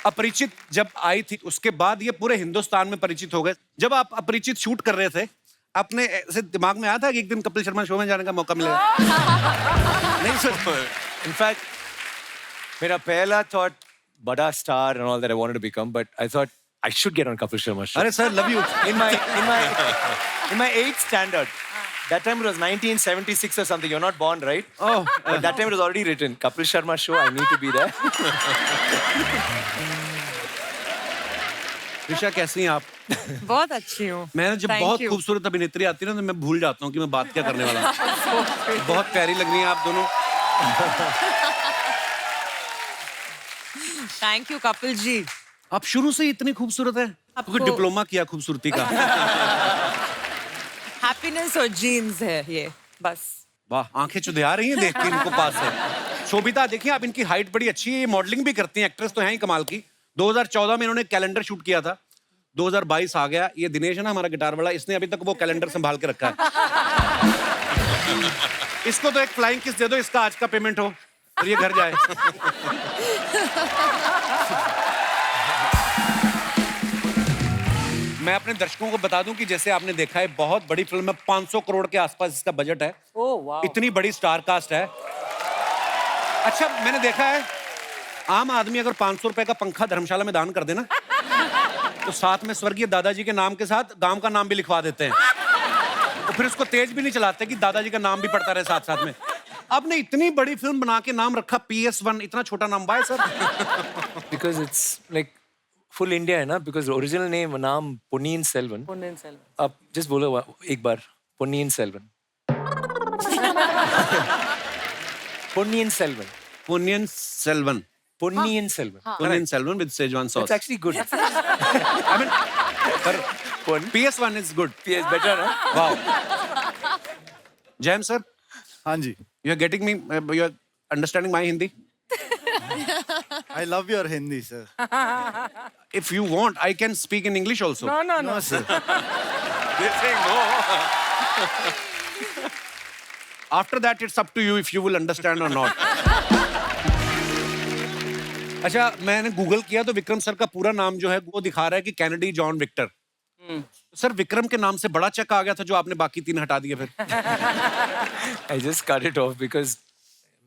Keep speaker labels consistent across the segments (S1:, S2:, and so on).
S1: अपरिचित जब आई थी उसके बाद ये पूरे हिंदुस्तान में परिचित हो गए। जब आप अपरिचित शूट कर रहे थे, अपने ऐसे दिमाग में आया था कि एक दिन कपिल शर्मा शो में जाने का मौका मिलेगा? नहीं सर।
S2: इनफैक्ट मेरा पहला थॉट बड़ा star and all that I wanted to become, but I thought I should get on Kapil Sharma show.
S1: अरे sir, love you.
S2: In my 8th standard, that time it was 1976 or something. You're not born, right?
S1: Oh,
S2: But that time it was already written. Kapil Sharma show. I need to be there.
S1: Risha कैसी हैं आप?
S3: बहुत अच्छी हूँ।
S1: मैंने जब
S3: Thank
S1: बहुत
S3: you.
S1: खूबसूरत अभिनेत्री आती है ना तो मैं भूल जाता हूँ कि मैं बात क्या करने वाला हूँ। बहुत प्यारी लग रही हैं आप दोनों।
S3: Thank you Kapil ji.
S1: आप शुरू से इतनी खूबसूरत है? आपको डिप्लोमा किया खूबसूरती का?
S3: हैप्पीनेस और जीन्स है ये बस।
S1: वाह, आंखें चुधिया रही हैं देख के इनको पास से। शोभिता देखिए, आप इनकी हाइट बड़ी अच्छी है, ये मॉडलिंग भी करती हैं, एक्ट्रेस तो हैं ही कमाल की। 2014 में इन्होंने कैलेंडर शूट किया था, 2022 आ गया। ये दिनेश है ना हमारा गिटार वाला, इसने अभी तक वो कैलेंडर संभाल के रखा है। इसको तो एक फ्लाइंग किस दे दो, इसका आज का पेमेंट हो और ये घर जाए। मैं अपने दर्शकों को बता दूं कि जैसे आपने देखा है बहुत बड़ी फिल्म है, 500 करोड़ के आसपास इसका बजट है।
S3: ओह वाह।
S1: इतनी बड़ी स्टार कास्ट है। अच्छा, मैंने देखा है आम आदमी अगर 500 रुपए का पंखा धर्मशाला में दान कर देना तो साथ में स्वर्गीय दादाजी के नाम के साथ गांव का नाम भी लिखवा देते हैं। तो फिर उसको तेज भी नहीं चलाते कि दादाजी का नाम भी पड़ता रहे साथ साथ में। आपने इतनी बड़ी फिल्म बना के नाम रखा PS1, इतना छोटा नाम बाय sir?
S2: Because it's like full India है ना, because original name नाम Ponniyin Selvan.
S3: Ponniyin Selvan.
S2: आप just बोलो एक बार Ponniyin Selvan. Ponniyin Selvan.
S1: Ponniyin Selvan.
S2: Ponniyin Selvan.
S1: Ponniyin Selvan with Szechuan sauce.
S2: It's actually good.
S1: I mean, but PS1 is good.
S2: PS better ना?
S1: Wow. Jayam sir,
S4: हाँ जी,
S1: you are getting me, you are understanding my Hindi?
S4: I love your Hindi, sir.
S1: If you want, I can speak in English also.
S4: No, sir.
S1: They're saying no. After that, it's up to you if you will understand or not. अच्छा, मैंने Google किया तो Vikram sir का पूरा नाम जो है वो दिखा रहा है कि Kennedy John Victor. Sir, Vikram के नाम से बड़ा चेक आ गया था जो आपने बाकी 3 हटा दिए फिर।
S2: I just cut it off because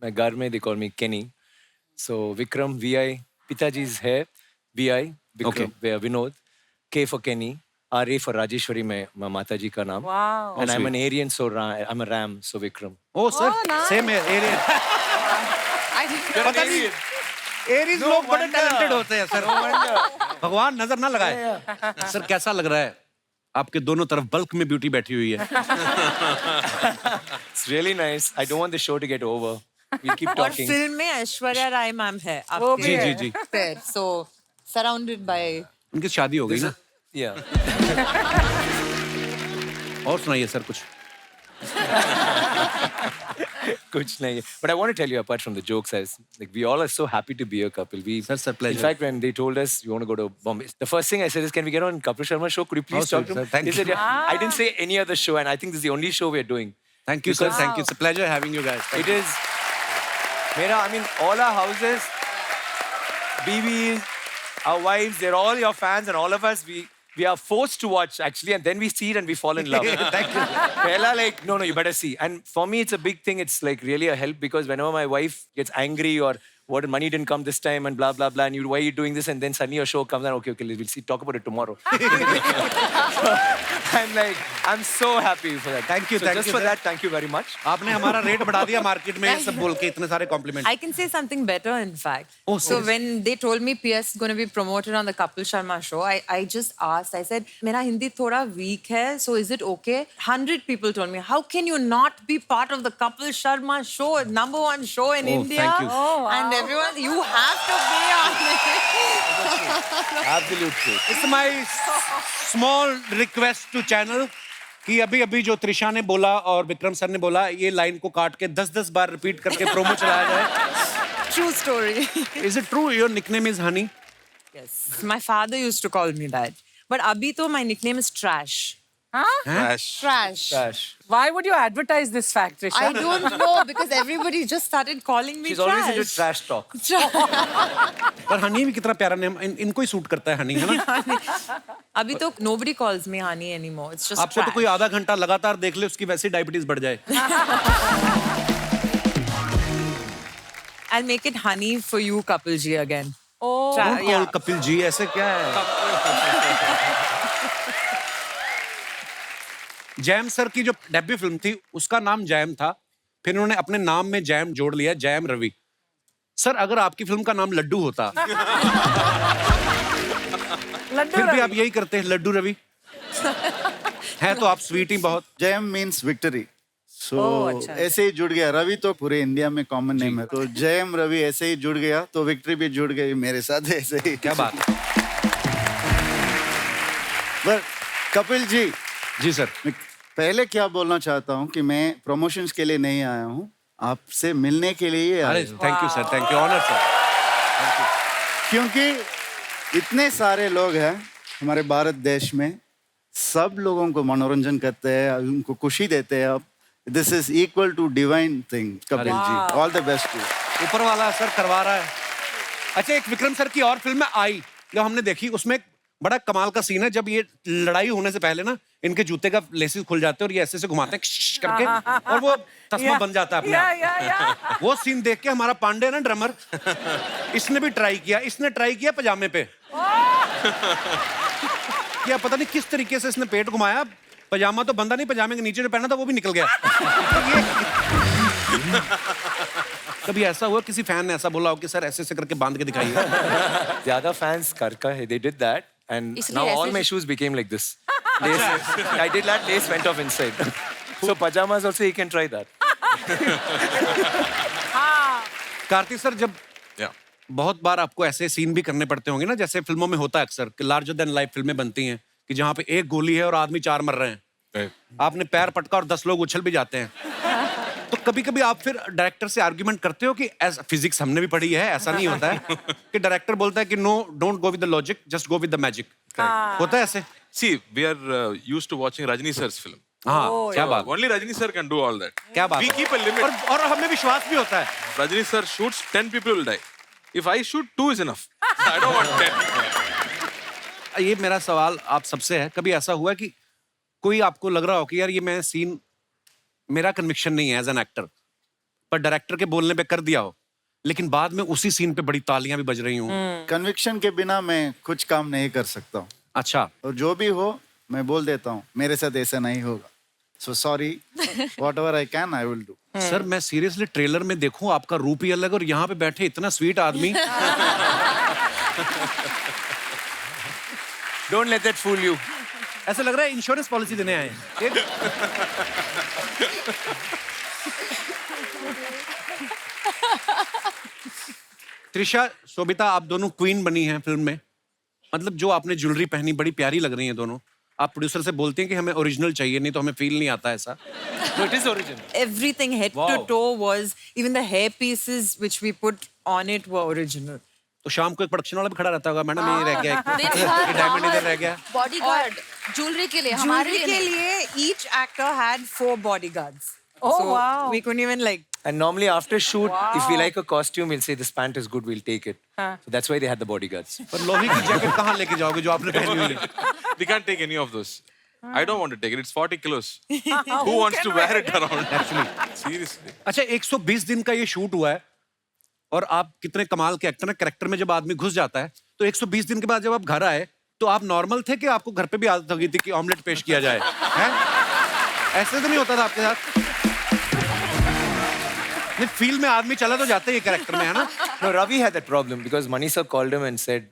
S2: my घर में they call me Kenny. So Vikram VI, पिताजी's है VI, Vikram Vinod, K for Kenny, RA for Rajeshwari my माता जी का नाम.
S3: Wow.
S2: And I'm an Aryan, so I'm a Ram, so Vikram.
S1: Oh sir,
S3: nice.
S1: same है, Ariane. पता नहीं, Aries लोग बड़े talented होते हैं सर। भगवान नजर ना लगाए। सर, कैसा लग रहा है? आपके दोनों तरफ बल्क में ब्यूटी बैठी हुई है।
S2: It's really nice. I don't want the show to get over. We'll keep
S3: और
S2: talking.
S3: फिल्म में ऐश्वर्या राय मैम है
S1: जी जी जी।
S3: आपके सो सराउंडेड बाय।
S1: उनकी शादी हो गई ना?
S2: Yeah.
S1: और सुनाइए सर कुछ।
S2: कुछ नहीं. But I want to tell you, apart from the jokes, like we all are so happy to be a couple.
S1: Sir, pleasure.
S2: In fact, when they told us you want to go to Bombay, the first thing I said is, "Can we get on Kapil Sharma show? Could you please talk
S1: sweet,
S2: to him?"
S1: sir. Thank
S2: They said,
S1: you.
S2: "Yeah." I didn't say any other show, and I think this is the only show we are doing.
S1: Thank you sir, thank you. It's a pleasure having you guys.
S2: It is. Mera, I mean, all our houses, BBs, our wives, they're all your fans, and all of us, we are forced to watch actually, and then we see it and we fall in love.
S1: Thank you.
S2: Pehla, like, no, you better see. And for me, it's a big thing. It's like really a help because whenever my wife gets angry or what money didn't come this time and blah blah blah, and you why are you doing this? And then suddenly your show comes and okay, we'll see, talk about it tomorrow. So, I'm like, I'm so happy for that.
S1: Thank you,
S2: So
S1: thank
S2: just
S1: you,
S2: for
S1: sir.
S2: that, thank you very much.
S1: आपने हमारा rate बढ़ा दिया market में सब बोल के, इतने सारे complement.
S3: I can say something better, in fact.
S1: Oh,
S3: so
S1: serious?
S3: when they told me PS is going to be promoted on the Kapil Sharma show, I just asked. I said, "मेरा हिंदी थोड़ा weak है, so is it okay?" 100 people told me, "How can you not be part of the Kapil Sharma show, #1 show in
S1: Oh,
S3: India?"
S1: thank you.
S3: And everyone, you have to be on it.
S2: Absolute truth.
S1: It's my small request to channel कि अभी अभी जो त्रिशा ने बोला और Vikram sir ने बोला, ये लाइन को काट के 10-10 बार रिपीट करके प्रोमो चलाया जाए।
S3: True story.
S1: Is it true your nickname is Honey?
S3: Yes, my father used to call me that. But abhi to my nickname is Trash.
S5: Trash.
S6: Trash.
S2: Trash.
S7: Why would you advertise this fact, Trisha?
S3: I don't know because everybody just started calling me
S2: She's always into trash talk.
S1: पर हनी भी कितना प्यारा name, इनको ही suit करता है हनी, है ना?
S3: अभी तो nobody calls me honey anymore. It's just
S1: आपको तो कोई आधा घंटा लगातार देख ले, उसकी वैसे डायबिटीज बढ़ जाए.
S3: I'll make it honey for you, Kapil ji again.
S7: Oh.
S1: Don't call Kapil ji, ऐसे क्या है? जैम सर की जो डेब्यू फिल्म थी उसका नाम जैम था, फिर उन्होंने अपने नाम में जैम जोड़ लिया, जैम रवि. सर अगर आपकी फिल्म का नाम लड्डू होता फिर भी आप यही करते हैं, लड्डू रवि. है तो आप स्वीट ही बहुत.
S4: Jam means victory. सो ऐसे ही जुड़ गया. रवि तो पूरे इंडिया में कॉमन नेम है, तो जैम रवि ऐसे ही जुड़ गया, तो विक्ट्री भी जुड़ गई मेरे साथ ऐसे ही.
S1: क्या बात है.
S4: पर कपिल जी,
S1: जी सर.
S4: मैं पहले क्या बोलना चाहता हूँ कि मैं प्रमोशंस के लिए नहीं आया हूँ, आपसे मिलने के लिए आया
S1: अरे
S4: हूँ.
S1: Thank you sir, thank you, honour sir.
S4: क्योंकि इतने सारे लोग हैं हमारे भारत देश में, सब लोगों को मनोरंजन करते हैं, उनको खुशी देते हैं. आप this is equal to divine thing Kapil ji. All the best to.
S1: ऊपर वाला सर करवा रहा है. अच्छा, एक विक्रम सर की और फिल्म में आई जो हमने देखी, उसमें एक बड़ा कमाल का सीन है. जब ये लड़ाई होने से पहले ना इनके जूते का लेसिस खुल जाते हैं और ये ऐसे से घुमाते हैं करके, और वो तस्मा बन जाता है अपने आप. वो सीन देख के हमारा पांडे ना ड्रमर, इसने भी ट्राई किया. इसने ट्राई किया पजामे पे. क्या पता नहीं किस तरीके से इसने पेट घुमाया. पजामा तो बंदा नहीं, पजामे के नीचे जो पहना था वो भी निकल गया. कभी ऐसा हुआ किसी फैन ने ऐसा बोला हो कि सर ऐसे ऐसे करके बांध के दिखाइए?
S2: The other fans karka hai, they did that, and
S3: इसलिए
S2: now all
S3: ऐसे
S2: my shoes became like this. Lace, I did that. Lace went off inside. So pajamas also he can try that.
S1: Kartik sir, जब
S5: Yeah.
S1: बहुत बार आपको ऐसे scene भी करने पड़ते होंगे ना, जैसे फिल्मों में होता है अक्सर कि लार्जर देन लाइफ फिल्में बनती हैं कि जहाँ पे एक गोली है और आदमी 4 मर रहे हैं.
S5: Right.
S1: आपने पैर पटका और 10 लोग उछल भी जाते हैं. तो कभी कभी आप फिर डायरेक्टर से आर्ग्यूमेंट करते हो कि फिजिक्स हमने भी पढ़ी है, ऐसा नहीं होता है कि डायरेक्टर बोलता है कि no, don't go with the logic, just go with the magic. होता है ऐसे?
S5: See, we are used to watching Rajini sir's film.
S1: हाँ, क्या बात.
S5: Only Rajini sir can do all that.
S1: क्या बात
S5: We
S1: है.
S5: keep a limit.
S1: और हमें विश्वास भी होता है.
S5: Rajini sir shoots, 10 people will die. If I shoot, 2 is enough. I don't want 10.
S1: ये मेरा सवाल आप सबसे है, कभी ऐसा हुआ कि कोई आपको लग रहा हो कि यार ये मैं सीन, मेरा कन्विक्शन नहीं है एज एन एक्टर, पर डायरेक्टर के बोलने पे कर दिया हो, लेकिन बाद में उसी सीन पे बड़ी तालियां भी बज रही हूँ?
S4: कन्विक्शन के बिना मैं कुछ काम नहीं कर सकता हूँ.
S1: अच्छा.
S4: और जो भी हो मैं बोल देता हूँ, मेरे साथ ऐसा नहीं होगा. So sorry, what ever I can I will do.
S1: Sir मैं सीरियसली ट्रेलर में देखूं आपका रूप ही अलग और यहाँ पे बैठे इतना स्वीट आदमी.
S2: Don't let that fool you.
S1: ऐसा लग रहा है इंश्योरेंस पॉलिसी देने आए हैं. त्रिशा, शोभिता, आप दोनों क्वीन बनी हैं फिल्म में. मतलब जो आपने ज्वेलरी पहनी बड़ी प्यारी लग रही है दोनों. आप प्रोड्यूसर से बोलते हैं कि हमें ओरिजिनल चाहिए, नहीं तो हमें फील नहीं आता ऐसा.
S2: So it is original.
S3: Everything head to
S1: Wow.
S3: toe was, even the hair pieces which we put on it were original.
S1: तो शाम को एक प्रोडक्शन वाला भी खड़ा रहता होगा, मैडम ये रह गया, ये डायमंड इधर रह गया.
S6: बॉडीगार्ड ज्वेलरी के लिए, हमारे
S3: Jewelry
S6: लिए
S3: के
S6: नहीं.
S3: लिए each actor had 4 bodyguards.
S7: Oh,
S3: so
S7: wow.
S3: we couldn't even like.
S2: And normally after shoot, if we like a costume, we'll say this pant is good, we'll take it. So that's why they had the bodyguards.
S1: पर लोही की jacket कहाँ लेके जाओगे जो आपने पहनी हुई है?
S5: We can't take any of those. I don't want to take it. It's 40 kilos. Who wants to wear it around?
S1: Actually.
S5: Seriously.
S1: अच्छा, 120 दिन का ये शूट हुआ है और आप कितने कमाल के एक्टर हैं. कैरेक्टर में जब आदमी घुस जाता है तो 120 दिन के बाद जब आप घर आए तो आप नॉर्मल थे कि आपको घर पे भी आदत हो गई थी कि ऑमलेट पेश किया जाए? हैं? ऐसे तो नहीं होता था आपके साथ? नहीं, फील्ड में आदमी चला तो जाता है ये कैरेक्टर में, है ना?
S2: No, Ravi had that problem because Mani sir called him and said,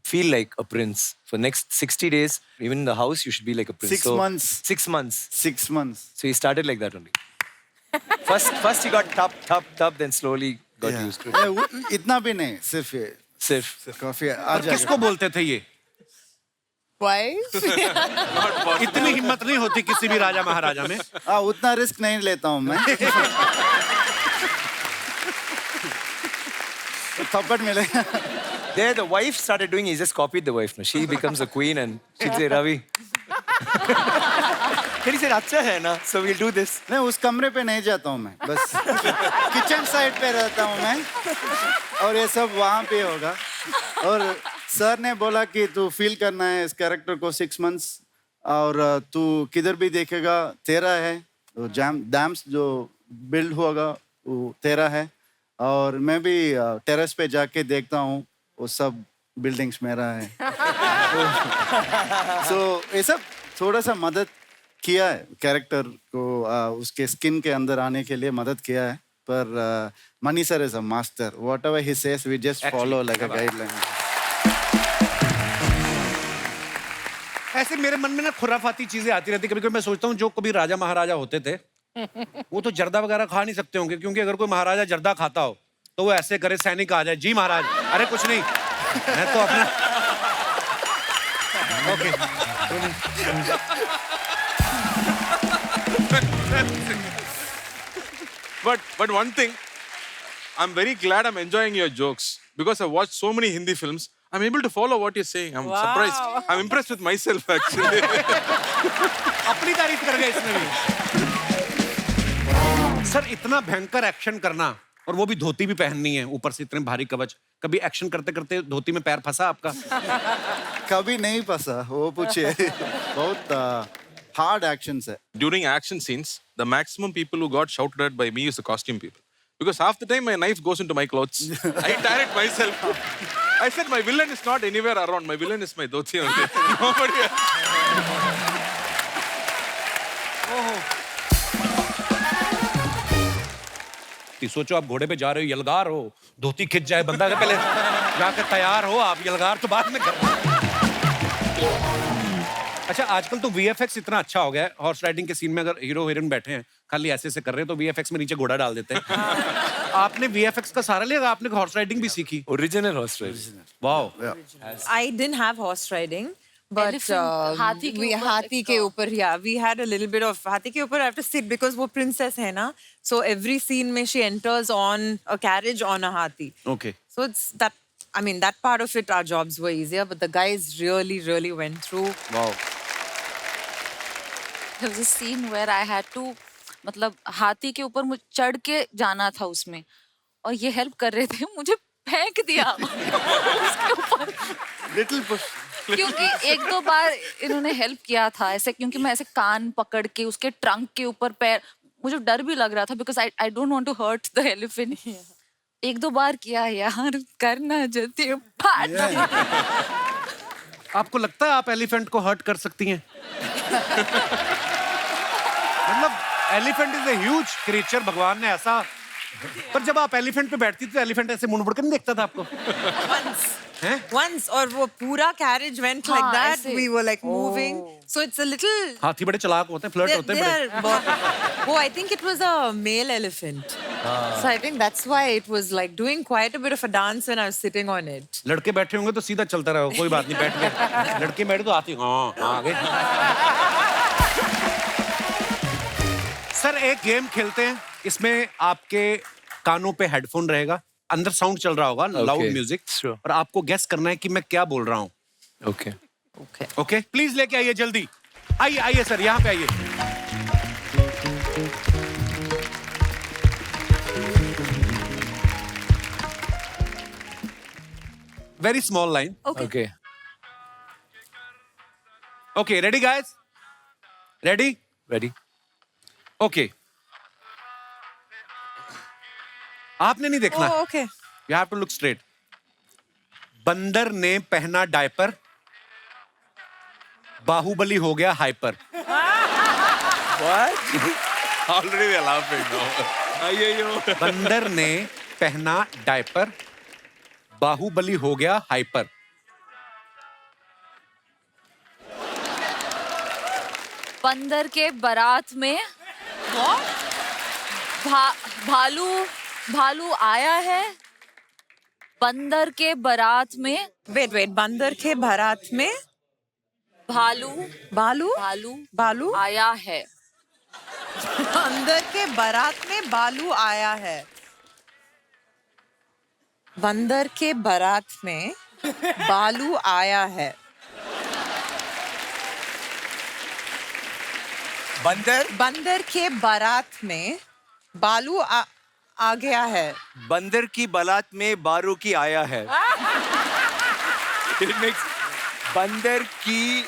S2: feel like a prince. For next 60 days, even in the house, you should be like a prince.
S4: 6 months.
S2: 6 months.
S4: 6 months.
S2: So he started like that only. First he got top, then slowly got
S4: Yeah.
S2: used to it.
S4: इतना भी नहीं, सिर्फ ये
S2: Sirf.
S4: काफी आ
S1: और किसको
S4: जाएगा.
S1: बोलते थे ये?
S3: Wife?
S1: इतनी हिम्मत नहीं होती किसी भी राजा महाराजा में.
S4: हाँ, उतना रिस्क नहीं लेता हूँ मैं. थप्पड़ मिलेगा.
S2: There, the wife started doing. He just copied the wife. Now she becomes a queen, and she'll say, "Ravi, Then he said, अच्छा है ना, so we'll do this.
S4: नहीं, उस कमरे पे नहीं जाता हूँ मैं, बस किचन साइड पे रहता हूँ मैं, और ये सब वहाँ पे होगा। और सर ने बोला कि तू फील करना है इस कैरेक्टर को 6 months, और तू किधर भी देखेगा तेरा है, तो डैम्स जो बिल्ड होगा वो तेरा है, और मैं भी टेरेस पे जाके देखता हूँ वो सब बिल्डिंग्स मेरा है। सो ये सब थोड़ा सा मदद किया है कैरेक्टर को उसके स्किन के अंदर आने के लिए मदद किया है, पर Mani sir is a master, whatever he says we just follow like a guideline.
S1: ऐसे मेरे मन में ना खुराफाती चीजें आती रहती, कभी कभी मैं सोचता हूँ जो कभी राजा महाराजा होते थे वो तो जर्दा वगैरह खा नहीं सकते होंगे, क्योंकि अगर कोई महाराजा जर्दा खाता हो तो वो ऐसे करे, सैनिक आ जाए, जी महाराज, अरे कुछ नहीं, मैं तो अपना okay.
S5: But one thing, I'm very glad I'm enjoying your jokes because I've watched so many Hindi films. I'm able to follow what you're saying. I'm surprised. I'm impressed with myself actually.
S1: अपनी तारीफ कर गए इसमें भी। Sir इतना भयंकर action करना, और वो भी धोती भी पहननी है, ऊपर से इतने भारी कवच, कभी एक्शन करते करते धोती में पैर फंसा आपका?
S4: कभी नहीं फंसा, वो पूछे। बहुत हार्ड एक्शन है।
S5: During action scenes, the maximum people who got shouted at by me is the costume people. Because half the time my knife goes into my clothes. I tear it myself. I said my villain is not anywhere around. My villain is my dhoti only. Nobody else.
S1: सोचो आप घोड़े पे जा रहे हो, यलगार हो, धोती खिंच जाए बंदा, पहले जाकर तैयार हो आप, यलगार तो बाद में कर। अच्छा आजकल तो VFX इतना अच्छा हो गया है, हॉर्स राइडिंग के सीन में अगर हीरो हीरोइन बैठे हैं खाली ऐसे से कर रहे हैं तो VFX में नीचे घोड़ा डाल देते हैं। आपने VFX का सारा लिया, आपने हॉर्स राइडिंग भी सीखी?
S2: Original horse riding.
S1: Wow.
S3: I didn't have horse riding. But
S6: Elephant, हाथी के ऊपर
S3: हाथी के ऊपर, yeah, we had a little bit of हाथी के ऊपर. I have to sit because वो princess है ना, so every scene में she enters on a carriage on a हाथी.
S1: Okay.
S3: So it's that, I mean, that part of it, our jobs were easier, but the guys really went through.
S1: Wow.
S6: There was a scene where I had to, मतलब हाथी के ऊपर मुझे चढ़ के जाना था उसमें, और ये हेल्प कर रहे थे, मुझे फेंक दिया उसके ऊपर।
S4: Little push.
S6: क्योंकि 1-2 बार इन्होंने हेल्प किया था ऐसे, क्योंकि मैं ऐसे कान पकड़ के उसके ट्रंक के ऊपर पैर, मुझे डर भी लग रहा था because I don't want to hurt the elephant. 1-2 बार किया यार, करना जल्दी फाट।
S1: आपको लगता है आप एलिफेंट को हर्ट कर सकती हैं? मतलब elephant is a huge creature, भगवान ने ऐसा, पर जब आप एलिफेंट पे बैठती थी तो एलिफेंट ऐसे मुड़ मुड़ के नहीं देखता था आपको?
S3: Once, और वो पूरा carriage went like
S6: हाँ,
S3: that.
S6: ऐसे।
S3: We were like moving. So it's a little.
S1: हाथी बड़े चालाक होते हैं, फ्लर्ट होते हैं बड़े।
S3: I think it was a male elephant. So I think that's why it was like doing quite a bit of a dance when I was sitting on it.
S1: लड़के बैठे होंगे तो सीधा चलता रहो, कोई बात नहीं, बैठ गए। लड़के बैठे तो हाथी आगे। सर एक गेम खेलते हैं, इसमें आपके कानों पे हेडफोन रहेगा, अंदर साउंड चल रहा होगा, लाउड म्यूजिक,
S2: sure.
S1: और आपको गेस करना है कि मैं क्या बोल रहा हूँ।
S2: Okay.
S1: ओके प्लीज लेके आइए जल्दी, आइए सर, यहाँ पे आइए। Very small line.
S2: Okay.
S1: Okay ready guys, ready?
S2: Ready?
S1: Okay आपने नहीं देखना,
S3: Oh, okay.
S1: You have to look straight. बंदर ने पहना डायपर, बाहुबली हो गया hyper.
S2: What?
S5: Already they're laughing now. Ayyo.
S1: बंदर ने पहना डायपर, बाहुबली हो गया हाइपर।
S6: बंदर के बारात में भालू आया है। बंदर के बारात में
S3: Wait, बंदर के बारात में बालू
S6: आया है।
S3: बंदर के बारात में बालू आया है। बंदर के बारात में बालू आया है।
S2: बंदर
S3: बंदर के बारात में बालू आ गया है.
S2: बंदर की बारात में बारू की आया है. It makes बंदर की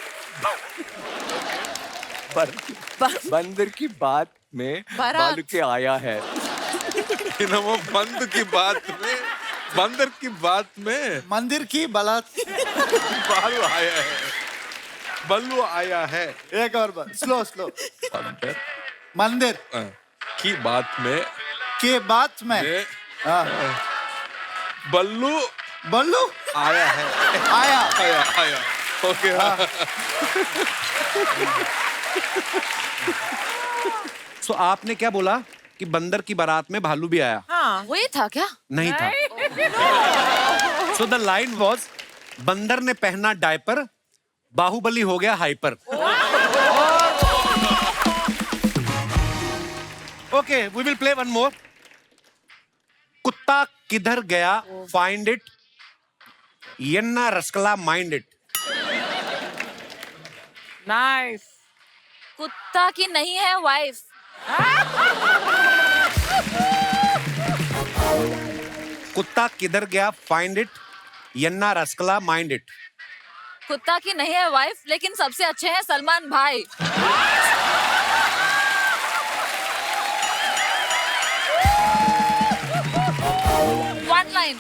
S2: बंदर की बात में
S3: बारात.
S2: बालू के आया है.
S5: वो बंद की बात में बंदर की बात में
S4: मंदिर की बारात.
S5: बालू आया है. बल्लू आया है.
S4: एक और बार, स्लो स्लो.
S5: बंदर
S4: मंदिर
S5: की बात में
S4: के बात में हाँ.
S5: बल्लू
S4: बल्लू
S5: आया है.
S4: आया.
S5: आया आया. ओके.
S1: सो आपने क्या बोला कि बंदर की बारात में भालू भी आया?
S3: हाँ.
S6: वही था क्या?
S1: नहीं था. सो द लाइन वॉज, बंदर ने पहना डायपर, बाहुबली हो गया hyper. Okay, we will play one more. कुत्ता किधर गया, फाइंड इट, यन्ना रसकला माइंड इट.
S7: Nice.
S6: कुत्ता की नहीं है वाइफ.
S1: कुत्ता किधर गया, फाइंड इट, यन्ना रसकला माइंड इट.
S6: कुत्ता की नहीं है वाइफ, लेकिन सबसे अच्छे हैं सलमान भाई.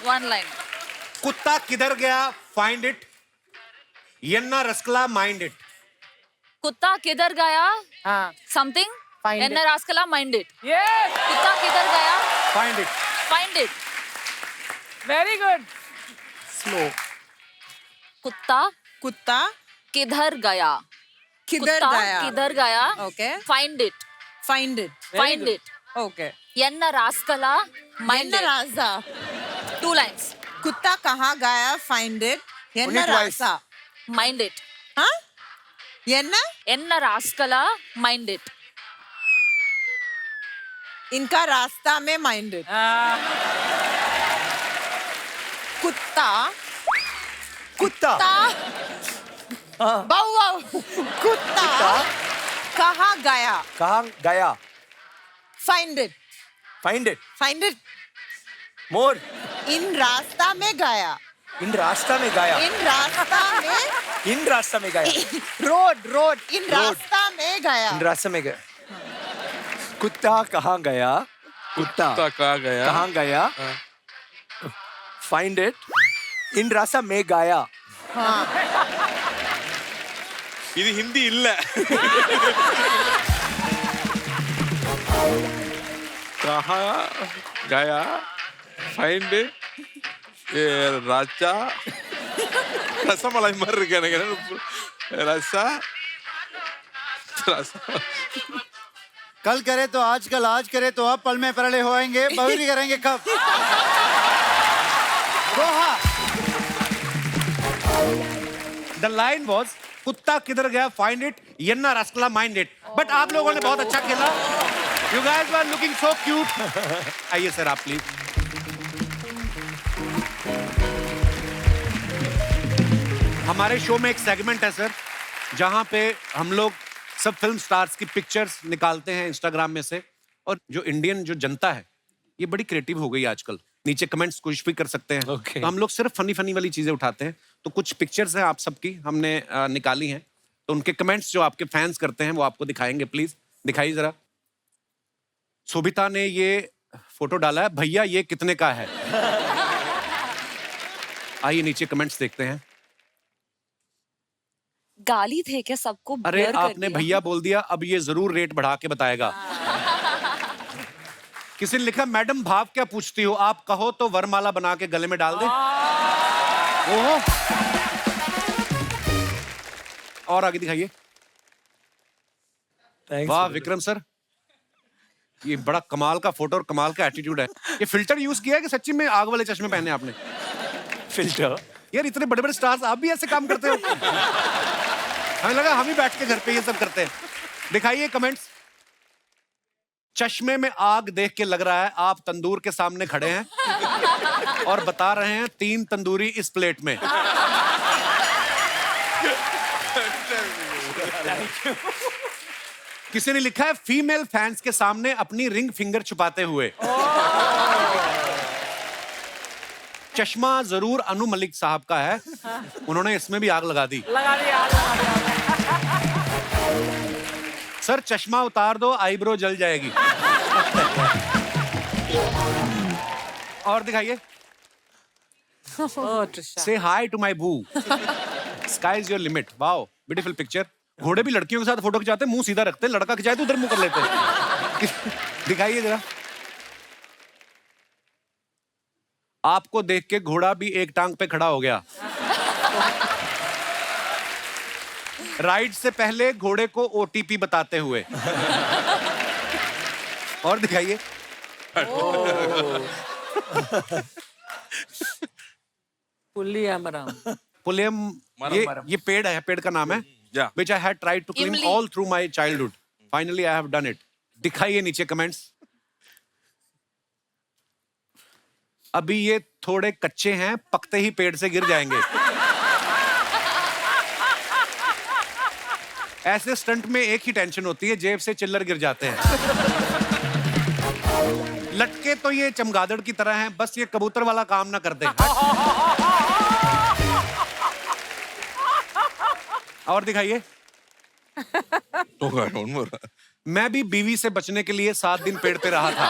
S6: One line.
S1: कुत्ता किधर गया, फाइंड इट, यन्ना रसकला माइंड इट.
S6: कुत्ता किधर गया?
S7: हाँ.
S6: Something.
S7: Find it.
S6: एन्ना रास्कला माइंड इट.
S7: Yes.
S6: कुत्ता किधर गया?
S1: Find it.
S6: Find it.
S7: Very good.
S3: Slow.
S6: कुत्ता
S3: कुत्ता
S6: किधर गया?
S3: किधर
S6: कुत्ता
S3: गया?
S6: किधर गया?
S3: Okay.
S6: Find it.
S3: Find it.
S6: Find it.
S3: Okay.
S6: एन्ना रास्कला mind
S3: Yenna
S6: it.
S3: Raza.
S6: 2 lines.
S3: कुत्ता कहाँ गया? Find it. Yenna
S2: Only twice.
S3: Raza.
S6: Mind it.
S3: हाँ? Yenna?
S6: एन्ना रास्कला माइंड इट.
S3: इनका रास्ता में माइंड इट. कुत्ता
S2: कुत्ता
S3: बाऊ बाऊ. कुत्ता कहाँ गया?
S2: कहाँ गया?
S3: Find it.
S2: Find it.
S3: Find it.
S2: More.
S3: इन रास्ता में गया.
S2: इन रास्ता में गया.
S3: इन रास्ता में
S2: इन रास्ता में गया.
S3: रोड इन रास्ता में गया.
S2: इन रास्ता में गया. कुत्ता कहाँ गया? कुत्ता
S5: कहाँ गया?
S2: कहाँ गया? Find it. इन रास्ता में गया.
S5: இது ஹிந்தி இல்ல. कहाँ गया, फाइंड इट, राजा रसमलाई மாதிரி இருக்கு எனக்கு. रसा
S4: कल करे तो आजकल, आज करे तो अब, पल में परले होएंगे, बहुरी करेंगे कब. दोहा.
S1: द लाइन वॉज, कुत्ता किधर गया, फाइंड इट, यन्ना रसकला माइंड इट. बट आप लोगों ने बहुत अच्छा खेला. You guys were looking so cute. आइए सर, आप प्लीज. हमारे शो में एक सेगमेंट है सर, जहां पे हम लोग सब फिल्म स्टार्स की पिक्चर्स निकालते हैं इंस्टाग्राम में से. और जो इंडियन जो जनता है, ये बड़ी क्रिएटिव हो गई आजकल. नीचे कमेंट्स कुछ भी कर सकते हैं.
S2: Okay.
S1: तो हम लोग सिर्फ फनी फनी वाली चीजें उठाते हैं. तो कुछ पिक्चर्स हैं आप सबकी, हमने निकाली हैं. तो उनके कमेंट्स जो आपके फैंस करते हैं वो आपको दिखाएंगे. प्लीज दिखाइए जरा. शोभिता ने ये फोटो डाला है, भैया ये कितने का है. आइए नीचे कमेंट्स देखते हैं.
S6: गाली थे क्या सबको?
S1: अरे
S6: blur कर
S1: आपने
S6: दिया।
S1: भैया बोल दिया, अब ये जरूर रेट बढ़ा के बताएगा. किसी ने लिखा, मैडम भाव क्या पूछती हो, आप कहो तो वरमाला बना के गले में डाल दे. ओहो. और आगे दिखाइए. वाह विक्रम सर, ये बड़ा कमाल का फोटो और कमाल का एटीट्यूड है. ये फिल्टर यूज किया है कि सच्ची में आग वाले चश्मे पहने आपने?
S2: फिल्टर.
S1: यार इतने बड़े बड़े स्टार्स आप भी ऐसे काम करते हो? हमें लगा हम ही बैठ के घर पे ये सब करते हैं. दिखाइए कमेंट्स. चश्मे में आग देख के लग रहा है आप तंदूर के सामने खड़े हैं और बता रहे हैं 3 तंदूरी इस प्लेट में. किसी ने लिखा है फीमेल फैंस के सामने अपनी रिंग फिंगर छुपाते हुए। चश्मा जरूर अनु मलिक साहब का है, उन्होंने इसमें भी आग लगा दी।
S7: लगा दिया, लगा दिया।
S1: सर चश्मा उतार दो, आईब्रो जल जाएगी। और दिखाइए।
S7: Oh, Trisha.
S1: से हाई टू माई बू, sky is your limit. Wow, beautiful picture. घोड़े भी लड़कियों के साथ फोटो खिंचाते हैं, मुंह सीधा रखते हैं, लड़का खिंचाए तो उधर मुंह कर लेते हैं। दिखाइए जरा। आपको देख के घोड़ा भी एक टांग पे खड़ा हो गया। राइड से पहले घोड़े को ओटीपी बताते हुए। और दिखाइए।
S7: Fully amaram.
S1: पुलियम, ये पेड़ है, पेड़ का नाम है।
S5: Yeah.
S1: Which I had tried to climb
S6: इमली।
S1: all through my childhood. Finally, I have done it. दिखाइए नीचे कमेंट्स। अभी ये थोड़े कच्चे हैं, पकते ही पेड़ से गिर जाएंगे। ऐसे स्टंट में एक ही टेंशन होती है, जेब से चिल्लर गिर जाते हैं। लटके तो ये चमगादड़ की तरह हैं, बस ये कबूतर वाला काम ना कर दे। और दिखाइए।
S5: Oh God, one more.
S1: मैं भी बीवी से बचने के लिए 7 दिन पेड़ पे रहा था।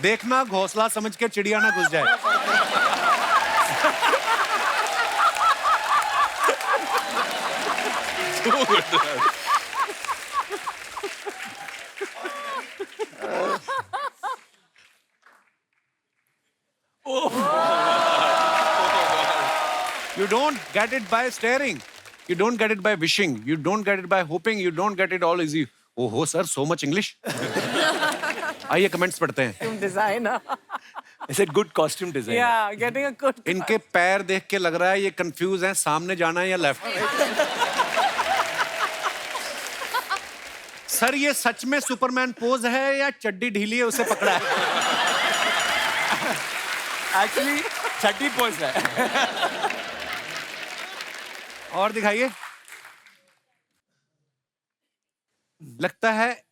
S1: देखना घोंसला समझ के चिड़िया ना घुस जाए। You don't get it by staring. You don't get it by wishing. You don't get it by hoping. You don't get it all easy. Oh, sir, so much English. आइए कमेंट्स पढ़ते हैं।
S7: Costume designer.
S2: I said good costume design.
S7: Yeah, getting a good.
S1: इनके पैर देख के लग रहा है ये कंफ्यूज हैं, सामने जाना है या लेफ्ट। सर ये सच में सुपरमैन पोज है या चड्डी ढीली है उसे पकड़ा है?
S2: Actually, चड्डी pose है।
S1: और दिखाइए। लगता है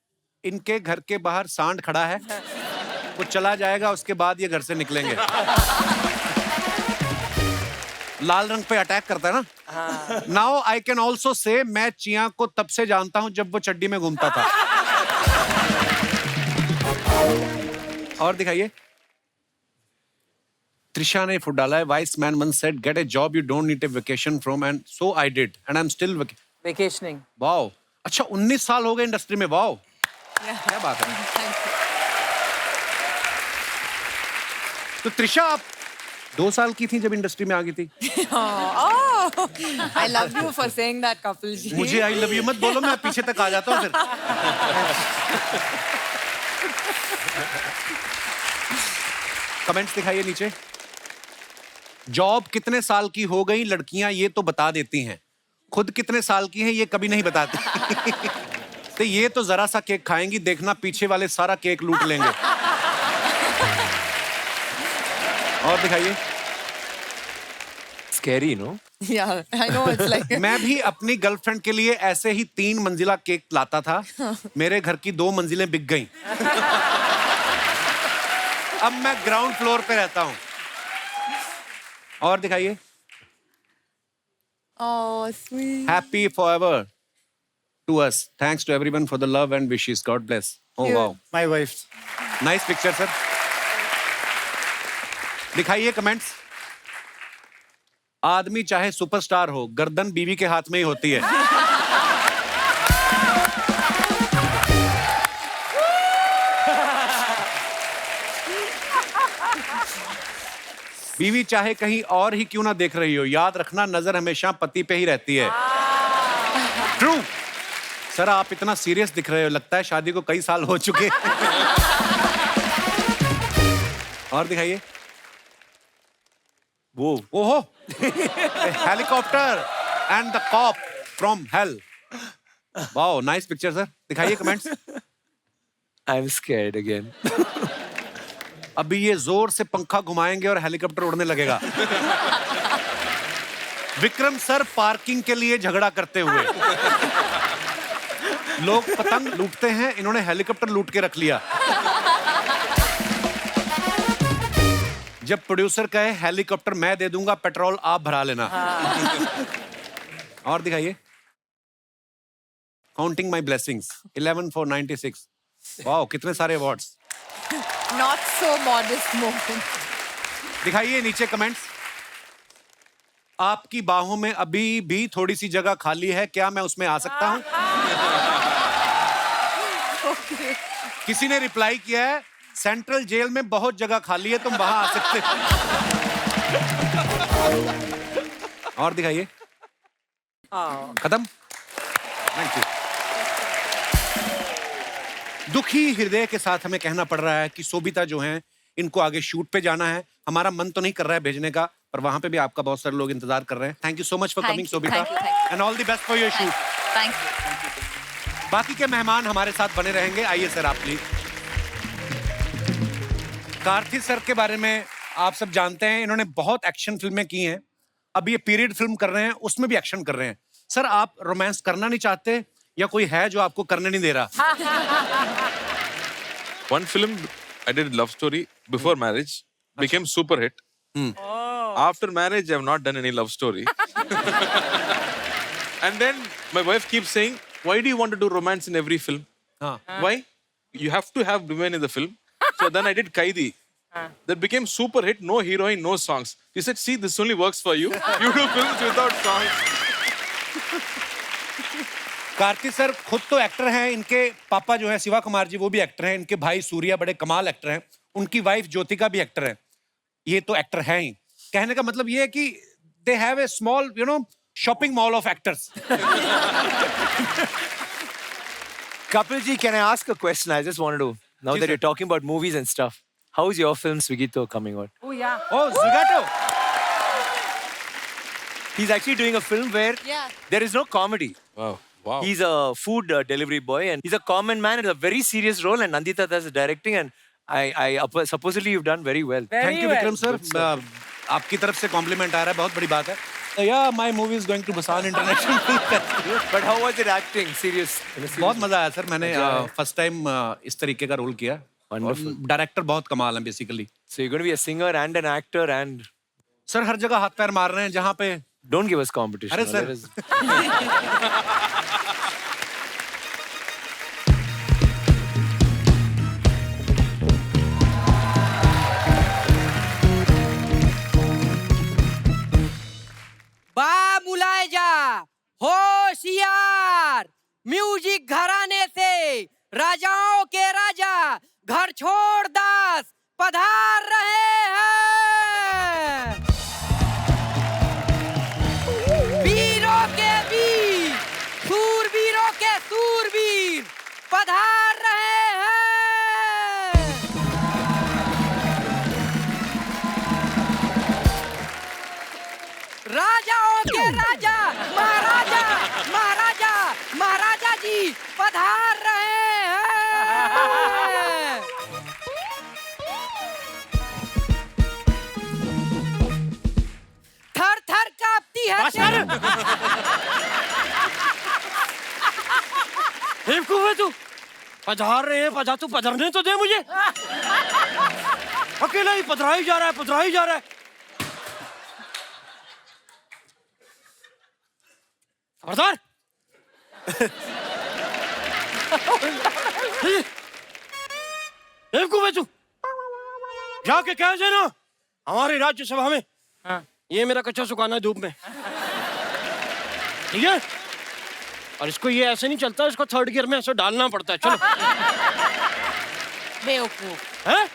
S1: इनके घर के बाहर सांड खड़ा है, वो चला जाएगा उसके बाद ये घर से निकलेंगे। लाल रंग पे अटैक करता है ना। Now I can also say मैं चिया को तब से जानता हूं जब वो चड्डी में घूमता था। और दिखाइए। त्रिशा ने फुट डाला है। Vice man once said get a job you don't need a vacation from and so I did and I'm still
S7: Vacationing.
S1: Wow. अच्छा 19 साल हो गए इंडस्ट्री में। वाओ, क्या बात है। तो त्रिशा आप 2 साल की थी जब इंडस्ट्री में आ गई थी।
S3: Oh, I love you for saying that, Kapil ji.
S1: मुझे आई लव यू मत बोलो, मैं पीछे तक आ जाता हूँ फिर। कमेंट्स दिखाइए नीचे। जॉब कितने साल की हो गई लड़कियां ये तो बता देती हैं, खुद कितने साल की हैं ये कभी नहीं बताती। तो ये तो जरा सा केक खाएंगी, देखना पीछे वाले सारा केक लूट लेंगे। और दिखाइए।
S2: Scary, no?
S3: Yeah, I know it's like.
S1: मैं भी अपनी गर्लफ्रेंड के लिए ऐसे ही 3 मंजिला केक लाता था, मेरे घर की 2 मंजिलें बिक गईं। अब मैं ग्राउंड फ्लोर पे रहता हूं। और दिखाइए।
S3: Oh, sweet.
S1: Happy forever to us. Thanks to everyone for the love and wishes. God bless. Oh
S3: Cute.
S1: wow.
S4: My wife.
S1: Nice picture, sir. दिखाइए कमेंट्स। आदमी चाहे सुपरस्टार हो, गर्दन बीवी के हाथ में ही होती है। बीवी चाहे कहीं और ही क्यों ना देख रही हो, याद रखना नजर हमेशा पति पे ही रहती है। ट्रू। सर आप इतना सीरियस दिख रहे हो, लगता है शादी को कई साल हो चुके। और दिखाइए। वो ओहो, helicopter and the cop from hell. Wow, nice picture sir. दिखाइए कमेंट्स।
S2: I'm scared again.
S1: अभी ये जोर से पंखा घुमाएंगे और हेलीकॉप्टर उड़ने लगेगा। विक्रम सर पार्किंग के लिए झगड़ा करते हुए। लोग पतंग लूटते हैं, इन्होंने हेलीकॉप्टर लूट के रख लिया। जब प्रोड्यूसर कहे हेलीकॉप्टर मैं दे दूंगा, पेट्रोल आप भरा लेना। और दिखाइए। Counting my blessings 11 for 96। Wow, कितने सारे awards.
S3: Not so modest moment.
S1: दिखाइए नीचे कमेंट्स। आपकी बाहों में अभी भी थोड़ी सी जगह खाली है, क्या मैं उसमें आ सकता हूं? किसी ने रिप्लाई किया है, सेंट्रल जेल में बहुत जगह खाली है, तुम वहां आ सकते हो। और दिखाइए। खत्म। Thank you. दुखी हृदय के साथ हमें कहना पड़ रहा है कि सोबिता जो हैं, इनको आगे शूट पे जाना है। हमारा मन तो नहीं कर रहा है भेजने का, पर वहां पे भी आपका बहुत सारे लोग इंतजार कर रहे हैं। Thank you so much for coming Sobita, and all the best for your shoot.
S6: Thank you.
S1: बाकी के मेहमान हमारे साथ बने रहेंगे। आइए सर, आप प्लीज। कार्ति सर के बारे में आप सब जानते हैं, इन्होंने बहुत एक्शन फिल्में की हैं। अब ये पीरियड फिल्म कर रहे हैं, उसमें भी एक्शन कर रहे हैं। सर, आप रोमांस करना नहीं चाहते या कोई है जो आपको करने नहीं दे रहा?
S5: One film I did love story before marriage, became super hit. After marriage, I have not done any love story. And then my wife keeps saying, "Why do you want to do romance in every film?
S1: हाँ।
S5: Why? You have to have women in the film." So then I did Kaidi. That became super hit. No heroine, no songs. She said, "See, this only works for you. You do films without songs."
S1: Karti sir खुद तो actor हैं, इनके पापा जो है शिवा कुमार जी, वो भी actor हैं। इनके भाई सूर्या बड़े कमाल एक्टर हैं। उनकी वाइफ ज्योतिका भी एक्टर है। ये तो एक्टर हैं ही। कहने का मतलब ये है कि they have a small shopping mall of actors.
S2: Kapil ji, can I ask a question? I just wanted to, now
S1: Ji,
S2: that
S1: sir.
S2: you're talking about movies and stuff, how is your film Swigito coming out?
S7: Oh yeah.
S1: Oh, Zagato.
S2: He's actually doing a film where there is no comedy.
S5: Wow. Wow.
S2: He's a food delivery boy and he's a common man. It's a very serious role and Nandita does the directing and supposedly you've done very well.
S7: Very
S1: thank you
S7: well.
S1: Vikram sir. आपकी तरफ से complement आ रहा है, बहुत बड़ी बात है। या my movie is going to Busan International Film Festival.
S2: But how was it acting? Serious?
S1: बहुत मजा आया सर। मैंने फर्स्ट टाइम इस तरीके का रोल किया।
S2: Wonderful.
S1: डायरेक्टर बहुत कमाल है basically.
S2: So you're going to be a singer and an actor and
S1: sir हर जगह हाथ पैर मार रहे हैं जहाँ पे।
S2: don't give us competition.
S1: अरे सर।
S2: There is-
S7: बा बुलाए जा होशियार, म्यूजिक घराने से राजाओं के राजा घर छोड़ दास पधार रहे हैं। वीरों के वीर, सूरवीरों के सूरवीर पधार रहे हैं। राजाओं के राजा महाराजा महाराजा महाराजा जी पधार रहे हैं। थर थर कांपती है
S8: बेवकूफ है तू। पधार रहे हैं, तू पधरने तो दे मुझे। अकेला ही पधरा ही जा रहा है, पधरा ही जा रहा है। खबरदार। बेवकूफ है तू। जाके कह देना हमारी राज्यसभा में ये मेरा कच्चा सुखाना है धूप में, ठीक है? और इसको ये ऐसे नहीं चलता, इसको थर्ड गियर में ऐसे डालना पड़ता है। चलो।
S7: बेवकूफ।
S8: हैं?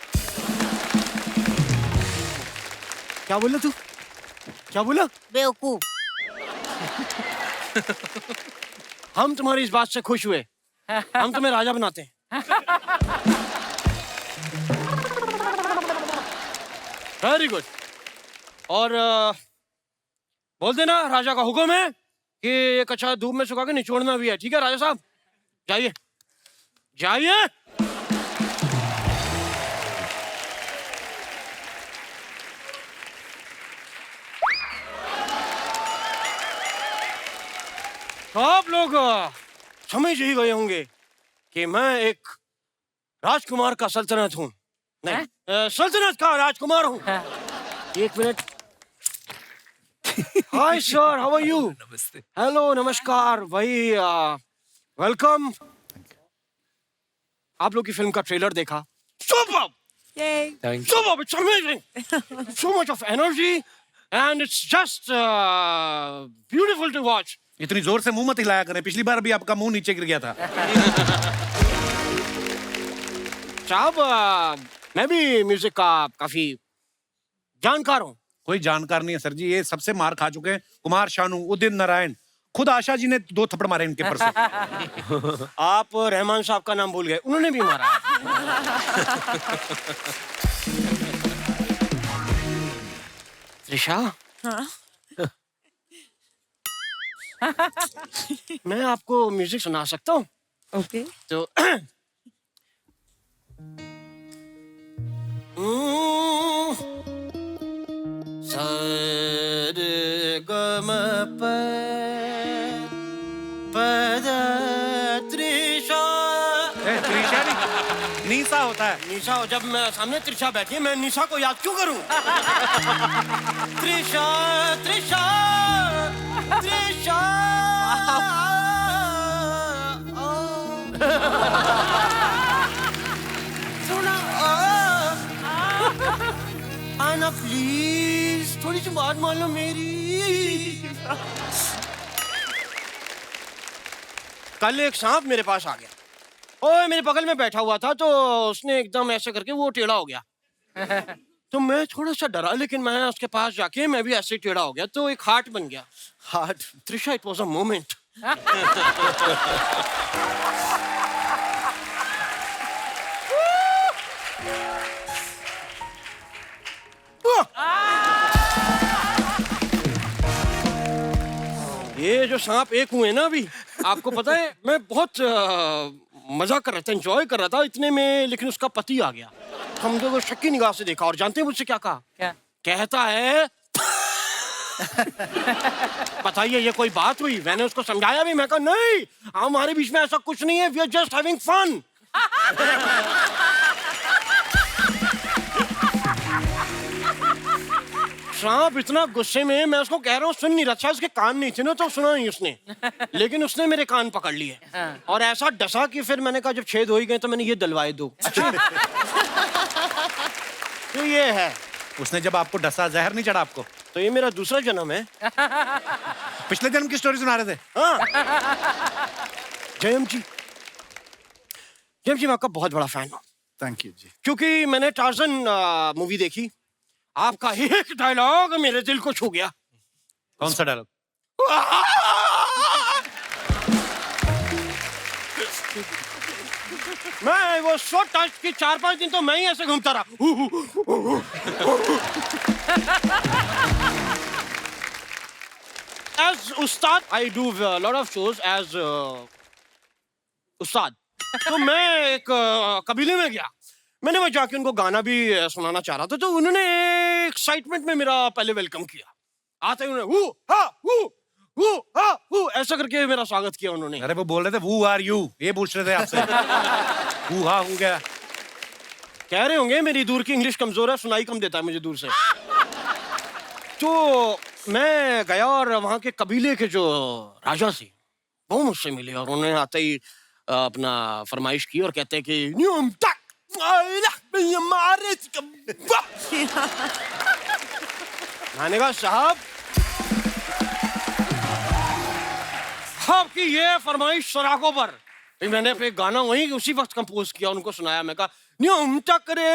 S8: क्या बोला तू? क्या बोला?
S7: बेवकूफ।
S8: हम तुम्हारी इस बात से खुश हुए, हम तुम्हें राजा बनाते हैं। Very good. और बोल देना राजा का हुक्म है कि ये कच्चा धूप में सुखा के निचोड़ना भी है, ठीक है राजा साहब? जाइए जाइए। तो आप लोग समझ ही गए होंगे कि मैं एक राजकुमार का सल्तनत हूँ। नहीं, सल्तनत का राजकुमार हूँ। एक minute. Hi sir, how are you?
S2: नमस्ते।
S8: हेलो, नमस्कार भाई, वेलकम। आप लोग की फिल्म का ट्रेलर देखा? Super,
S3: Yay.
S2: Thank you.
S8: Super, it's amazing, so much of energy and it's just beautiful to watch.
S1: इतनी जोर से मुंह मत हिलाया करें, पिछली बार भी आपका मुंह नीचे गिर गया था।
S8: साहब, मैं भी म्यूजिक का काफी जानकार हूँ।
S1: कोई जानकार नहीं है सर जी, ये सबसे मार खा चुके हैं। कुमार शानू, उदित नारायण, खुद आशा जी ने 2 थप्पड़ मारे इनके परसों।
S8: आप रहमान साहब का नाम भूल गए, उन्होंने भी मारा। त्रिशा, मैं आपको म्यूजिक सुना सकता हूँ?
S3: Okay.
S8: तो सर गम पद त्रिशा।
S1: त्रिशा नहीं, निशा होता है।
S8: निशा, जब मैं सामने त्रिशा बैठी है, मैं निशा को याद क्यों करूं? त्रिशा त्रिशा त्रिशा। सुना आना प्लीज, थोड़ी सी बात मान लो मेरी। कल एक सांप मेरे पास आ गया, ओए मेरे बगल में बैठा हुआ था, तो उसने एकदम ऐसे करके वो टेढ़ा हो गया। तो मैं थोड़ा सा डरा, लेकिन मैं उसके पास जाके मैं भी ऐसे ही टेढ़ा हो गया, तो एक हार्ट बन गया। Heart, Trisha, it was a moment. ये जो सांप एक हुए ना अभी, आपको पता है, मैं बहुत मजा कर रहा था, एंजॉय कर रहा था इतने में, लेकिन उसका पति आ गया। हम लोगों को शक की निगाह से देखा, और जानते हैं मुझसे क्या कहा?
S3: क्या?
S8: कहता है बताइए ये कोई बात हुई? मैंने उसको समझाया भी, मैं कहा नहीं, हमारे बीच में ऐसा कुछ नहीं है, we are just having fun. सांप इतना गुस्से में, मैं उसको कह रहा हूँ सुन नहीं रहा था, उसके कान नहीं थे ना, तो सुना नहीं उसने, लेकिन उसने मेरे कान पकड़ लिए और ऐसा डसा कि फिर मैंने कहा जब छेद हो ही गए तो मैंने ये दलवाए दो। अच्छा। तो ये है।
S1: उसने जब आपको डसा, जहर नहीं चढ़ा आपको?
S8: तो ये मेरा दूसरा जन्म है।
S1: पिछले जन्म की स्टोरी सुना रहे थे?
S8: हाँ। जयम जी, जयम जी, मैं आपका बहुत बड़ा फैन हूँ।
S4: थैंक यू जी।
S8: क्योंकि मैंने टार्जन मूवी देखी, आपका एक डायलॉग मेरे दिल को छू गया।
S1: कौन सा डायलॉग?
S8: मैं वो सो टच की 4-5 दिन तो मैं ही ऐसे घूमता रहा। As Ustad, I do a lot of shows as उस्ताद। तो मैं एक कबीले में गया, मैंने वहां जाके उनको गाना भी सुनाना चाह रहा था, तो उन्होंने एक्साइटमेंट में मेरा पहले वेलकम किया। आते ही उन्होंने ऐसा करके मेरा स्वागत किया उन्होंने।
S1: अरे वो बोल रहे थे who are you, ये पूछ रहे थे आपसे। हु हा हु गया।
S8: कह रहे होंगे मेरी दूर की इंग्लिश कमजोर है, सुनाई कम देता है मुझे दूर से। तो मैं गया और वहां के कबीले के जो राजा थे वो मुझसे मिले, और उन्होंने आते ही अपना फरमाइश की और कहते हैं कि मैंने कहा साहब, आपकी ये फरमाइश सराखों पर। फिर मैंने फिर गाना वहीं उसी वक्त कंपोज किया, उनको सुनाया। मैं कहा न्यूम टकरे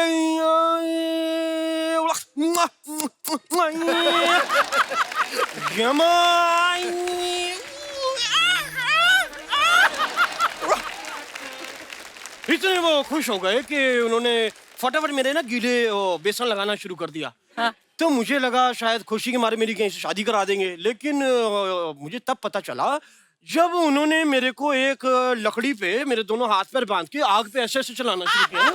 S8: इतने वो खुश हो गए कि उन्होंने फटाफट मेरे ना गीले बेसन लगाना शुरू कर दिया। तो मुझे लगा शायद खुशी के मारे मेरी कहीं से शादी करा देंगे, लेकिन मुझे तब पता चला जब उन्होंने मेरे को एक लकड़ी पे मेरे दोनों हाथ पैर बांध के आग पे ऐसे ऐसे चलाना शुरू किया,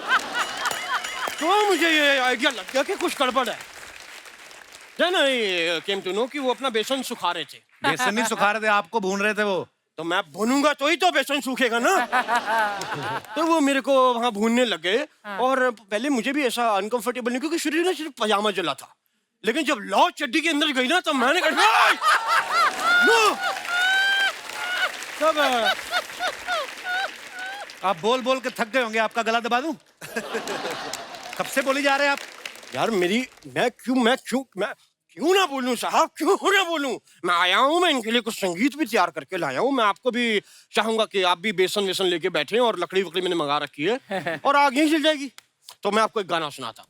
S8: तो मुझे ये आइडिया लग गया कि कुछ गड़बड़ है। Then I came to know कि वो अपना बेसन सुखा रहे थे।
S1: बेसन नहीं सुखा रहे थे, आपको भून रहे थे वो।
S8: तो मैं भूनूंगा तो ही तो बेसन सूखेगा ना। तो वो मेरे को वहां भूनने लग गए और पहले मुझे भी ऐसा अनकंफर्टेबल नहीं, क्योंकि शरीर में सिर्फ पजामा जला था। लेकिन जब लौ चड्डी के अंदर गई ना तो मैंने कहा नो। तब
S1: आप बोल बोल के थक गए होंगे, आपका गला दबा दूं? कब से बोली जा रहे हैं आप?
S8: यार मैं क्यों ना बोलूं साहब, क्यों ना बोलूं? मैं आया हूं, मैं इनके लिए कुछ संगीत भी तैयार करके लाया हूं। मैं आपको भी चाहूंगा कि आप भी बेसन वेसन लेके बैठे, और लकड़ी वकड़ी मैंने मंगा रखी है और आग यहीं चल जाएगी। तो मैं आपको एक गाना सुनाता हूं।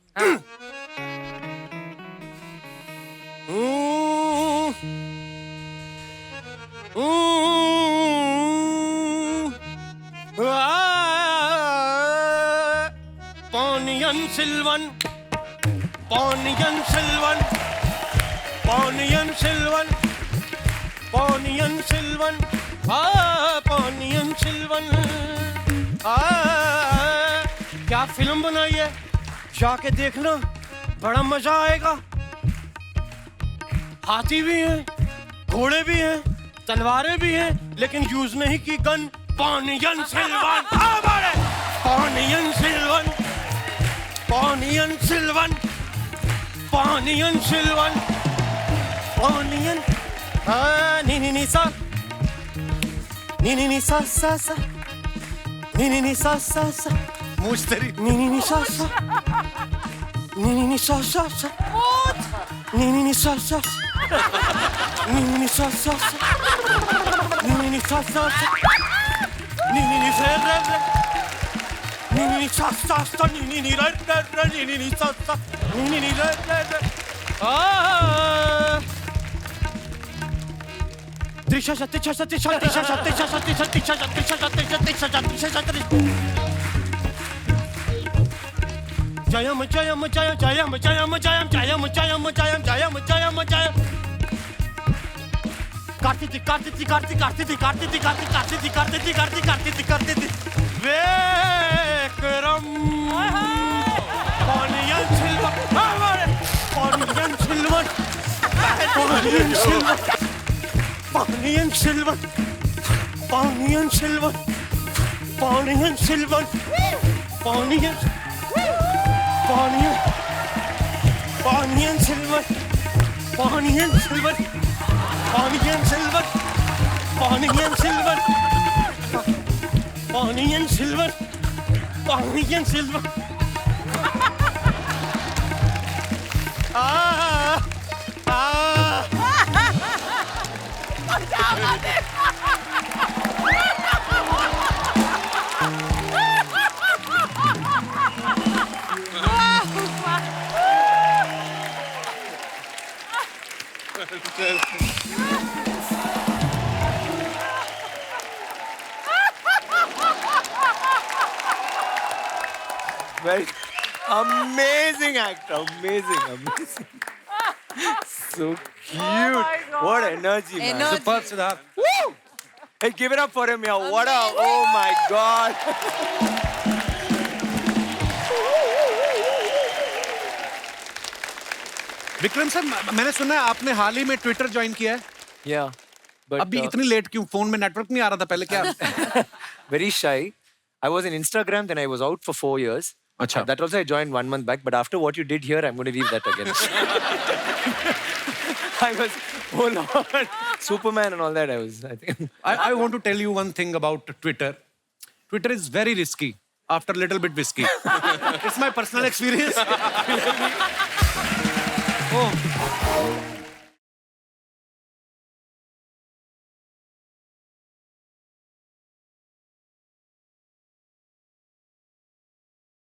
S8: Ponniyin Selvan, Ponniyin Selvan, Ponniyin Selvan, Ponniyin Selvan, Ponniyin Selvan। क्या फिल्म बनाई है, जाके देखना, बड़ा मजा आएगा। हाथी भी हैं, घोड़े भी हैं, तलवारें भी हैं, लेकिन यूज नहीं की gun. Ponniyin Selvan, Ponniyin Selvan, Ponniyin Selvan, Ponniyin Selvan, Ponniyin ni sa, ni sa sa sa, ni sa sa sa,
S1: मूछ तेरी।
S8: ni sa sa, ni sa sa sa, ni sa sa sa, ni sa sa sa, ni sa sa sa, ni sa sa sa, ni sa sa sa, ni ra ra ra, ni sa sa, ni ra ra ra। Trisha Tisha Tisha Tisha Tisha Tisha Tisha Tisha Tisha Tisha Tisha। Jayam Jayam Jayam Jayam Jayam Jayam Jayam Jayam Jayam Jayam Jayam Jayam। Kartiti Kartiti Kartiti Kartiti Kartiti Kartiti Kartiti Kartiti Kartiti Kartiti Vekram Ponniyin Selvan, Ponniyin Selvan, Ponniyin Selvan, Ponniyin Selvan, Ponniyin Selvan, Ponniyin Selvan, Ponniyin Selvan, Ponniyin Selvan, Ponniyin Selvan, Ponniyin Selvan, Ponniyin Selvan, Ponniyin Selvan।
S2: Very amazing actor, amazing. So cute. What energy, man.
S3: Energy.
S1: Super Siddharth.
S2: Woo! Hey, give it up for him, yeah. What a, oh my God.
S1: Vikram sir, मैंने सुना है आपने हाल ही में Twitter join किया है।
S2: Yeah. But
S1: अभी इतनी late क्यों? फोन में नेटवर्क नहीं आ रहा था पहले क्या?
S2: very shy. I was in Instagram, then I was out for 4 years.
S1: Acha.
S2: That also I joined 1 month back, but after what you did here, I'm going to leave that again. I was full on Superman and all that. I think.
S1: I want to tell you one thing about Twitter. Twitter is very risky after a little bit whiskey. It's my personal experience. Oh.